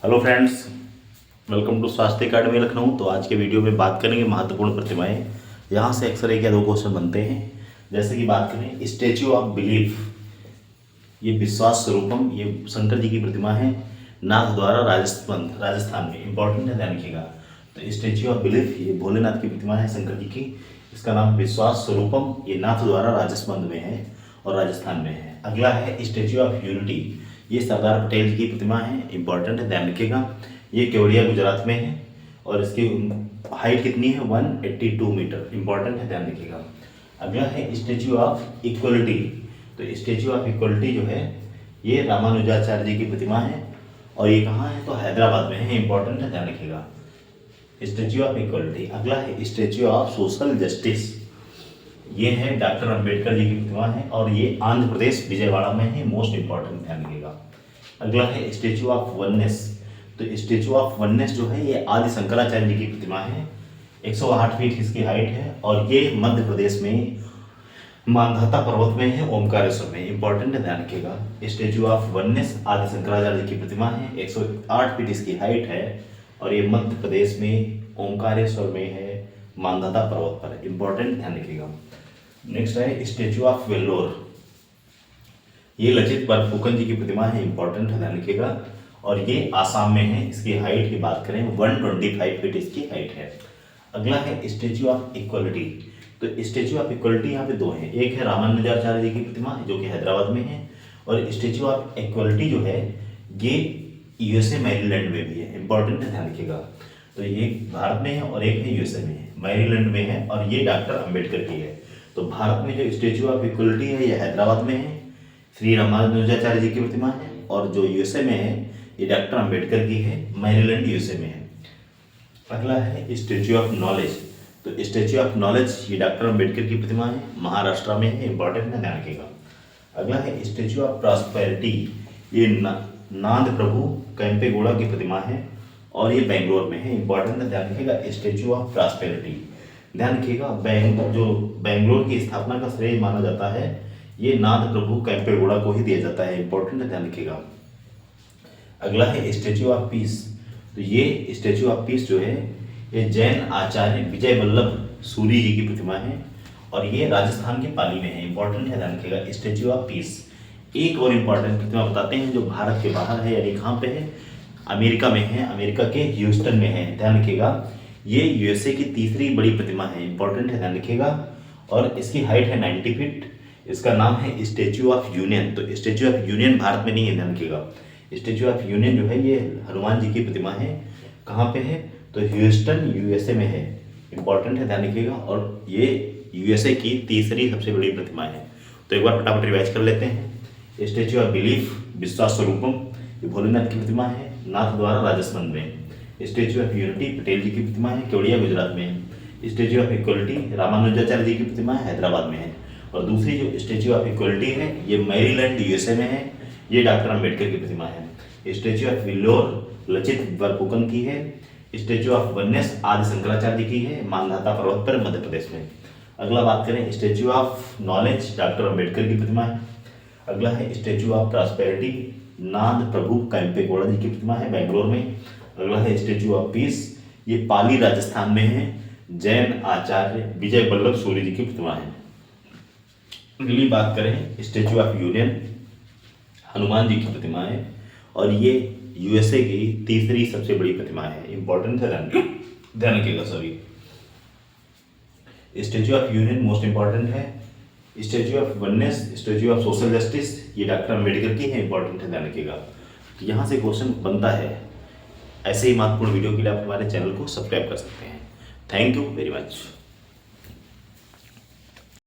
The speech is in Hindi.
हेलो फ्रेंड्स, वेलकम टू स्वास्थ्य अकादमी लखनऊ। तो आज के वीडियो में बात करेंगे महत्वपूर्ण प्रतिमाएं। यहाँ से अक्सर एक या दो क्वेश्चन बनते हैं। जैसे कि बात करें स्टैच्यू ऑफ बिलीफ, ये विश्वास स्वरूपम, ये शंकर जी की प्रतिमा है, नाथ द्वारा राजस्थान में। इंपॉर्टेंट है, ध्यान रखिएगा। तो स्टैच्यू ऑफ बिलीफ ये भोलेनाथ की प्रतिमा है शंकर जी की। इसका नाम विश्वास स्वरूपम, ये नाथ द्वारा राजस्थान में है और राजस्थान में है। अगला है स्टैच्यू ऑफ यूनिटी, ये सरदार पटेल जी की प्रतिमा है। इंपॉर्टेंट है, ध्यान रखिएगा। ये केवड़िया गुजरात में है और इसकी हाइट कितनी है 182 मीटर। इंपॉर्टेंट है, ध्यान रखिएगा। अगला है स्टैच्यू ऑफ इक्वलिटी। तो स्टैच्यू ऑफ इक्वलिटी जो है ये रामानुजाचार्य जी की प्रतिमा है और ये कहाँ है तो हैदराबाद में है। इंपॉर्टेंट है, ध्यान रखिएगा। Statue of equality. अगला है स्टैच्यू ऑफ सोशल जस्टिस, ये है डॉक्टर अंबेडकर जी की प्रतिमा है और ये आंध्र प्रदेश विजयवाड़ा में है। मोस्ट इंपॉर्टेंट, ध्यान रखिएगा। अगला है स्टैच्यू ऑफ वननेस। तो स्टैच्यू ऑफ वननेस जो है ये आदि शंकराचार्य जी की प्रतिमा है। 108 फीट इसकी हाइट है और ये मध्य प्रदेश में मानधाता पर्वत में है, ओमकारेश्वर में। इंपॉर्टेंट है, ध्यान रखिएगा। स्टैच्यू ऑफ वननेस आदि शंकराचार्य जी की प्रतिमा है। 108 फीट इसकी हाइट है और ये मध्य प्रदेश में ओमकारेश्वर में है, मानधाता पर्वत पर। इंपॉर्टेंट, ध्यान रखिएगा। नेक्स्ट है स्टैच्यू ऑफ वेल्लोर, ये लचित बरफुकन जी की प्रतिमा है। इंपॉर्टेंट है, ध्यान रखिएगा। और ये आसाम में है। इसकी हाइट की बात करें 125 फीट इसकी हाइट है। अगला है स्टैच्यू ऑफ इक्वलिटी। तो स्टैच्यू ऑफ इक्वलिटी यहाँ पे दो हैं। एक है रामानुजाचार्य जी की प्रतिमा जो कि हैदराबाद में है और स्टैच्यू ऑफ इक्वलिटी जो है ये यूएसए मैरीलैंड में भी है। इंपॉर्टेंट है, ध्यान रखिएगा। तो एक भारत में है और एक है यूएसए में है, मैरीलैंड में है और ये डॉक्टर अंबेडकर की है। तो भारत में जो स्टैच्यू ऑफ इक्वलिटी है ये हैदराबाद में है, श्री रामानुजाचार्य जी की प्रतिमा है। और जो यूएसए में है ये डॉक्टर अंबेडकर की है, मैरीलैंड यूएसए में है। अगला है स्टैच्यू ऑफ नॉलेज। तो स्टैच्यू ऑफ नॉलेज ये डॉक्टर अंबेडकर की प्रतिमा है, महाराष्ट्र में है। इंपॉर्टेंट है, ध्यान रखिएगा। अगला है स्टैच्यू ऑफ प्रॉस्पेरिटी, ये नांद प्रभु कैंपेगौड़ा की प्रतिमा है और ये बेंगलोर में है। इंपॉर्टेंट है, ध्यान रखिएगा। स्टैच्यू ऑफ प्रॉस्पेरिटी, ध्यान रखिएगा। जो बेंगलोर की स्थापना का श्रेय माना जाता है ये नाथ प्रभु कैंपेगौड़ा को ही दिया जाता है। इंपॉर्टेंट है, ध्यान रखिएगा। अगला है स्टैच्यू ऑफ पीस। तो ये स्टैच्यू ऑफ पीस जो है ये जैन आचार्य विजय वल्लभ सूरी जी की प्रतिमा है और ये राजस्थान के पाली में है। इंपॉर्टेंट है, ध्यान रखिएगा। Statue of peace. एक और इंपॉर्टेंट प्रतिमा बताते हैं जो भारत के बाहर है, यानी कहाँ पे है, अमेरिका में है, अमेरिका के ह्यूस्टन में है। ध्यान रखिएगा। ये यूएसए की तीसरी बड़ी प्रतिमा है। इंपॉर्टेंट है, ध्यान रखिएगा। और इसकी हाइट है 90 फीट। इसका नाम है स्टैच्यू ऑफ यूनियन। तो स्टैच्यू ऑफ यूनियन भारत में नहीं है, ध्यान रखिएगा। स्टैच्यू ऑफ यूनियन जो है ये हनुमान जी की प्रतिमा है। कहाँ पे है तो ह्यूस्टन यूएसए में है। इंपॉर्टेंट है, ध्यान रखिएगा। और ये यूएसए की तीसरी सबसे बड़ी प्रतिमा है। तो एक बार फटाफट रिवाइज कर लेते हैं। स्टैच्यू ऑफ बिलीफ विश्वास स्वरूपम, ये भोलेनाथ की प्रतिमा है, नाथ द्वारा राजस्थान में। स्टैच्यू ऑफ यूनिटी पटेल जी की प्रतिमा है, केवड़िया गुजरात में है। Statue of equality Ramanujacharya ji की प्रतिमा है, हैदराबाद में है। और दूसरी जो स्टैच्यू ऑफ इक्वलिटी है ये मैरीलैंड यूएसए में है, ये डॉक्टर अंबेडकर की प्रतिमा है। स्टैच्यू ऑफ वेल्लोर लचित बरफुकन की है। स्टैच्यू ऑफ वननेस आदि शंकराचार्य जी की है, मानधाता पर्वत पर, मध्य प्रदेश में। अगला बात करें statue of knowledge doctor Ambedkar की प्रतिमा है। अगला है स्टैच्यू ऑफ प्रॉस्पेरिटी नाथ प्रभु कैंपेगौड़ा जी की प्रतिमा है, बेंगलोर में। अगला है स्टैच्यू ऑफ पीस, ये पाली राजस्थान में है, जैन आचार्य विजय वल्लभ सूरी जी की प्रतिमा है। अगली बात करें statue of union Hanuman ji की प्रतिमा है और ये यूएसए की तीसरी सबसे बड़ी प्रतिमा है। इंपॉर्टेंट है, ध्यान रखिएगा सभी। Statue of union most important है। Statue of oneness statue of social justice ये डॉक्टर अंबेडकर की है। इंपॉर्टेंट है, ध्यान रखिएगा। तो यहाँ से क्वेश्चन बनता है। ऐसे ही महत्वपूर्ण वीडियो के लिए आप हमारे चैनल को सब्सक्राइब कर सकते हैं। Thank you very much.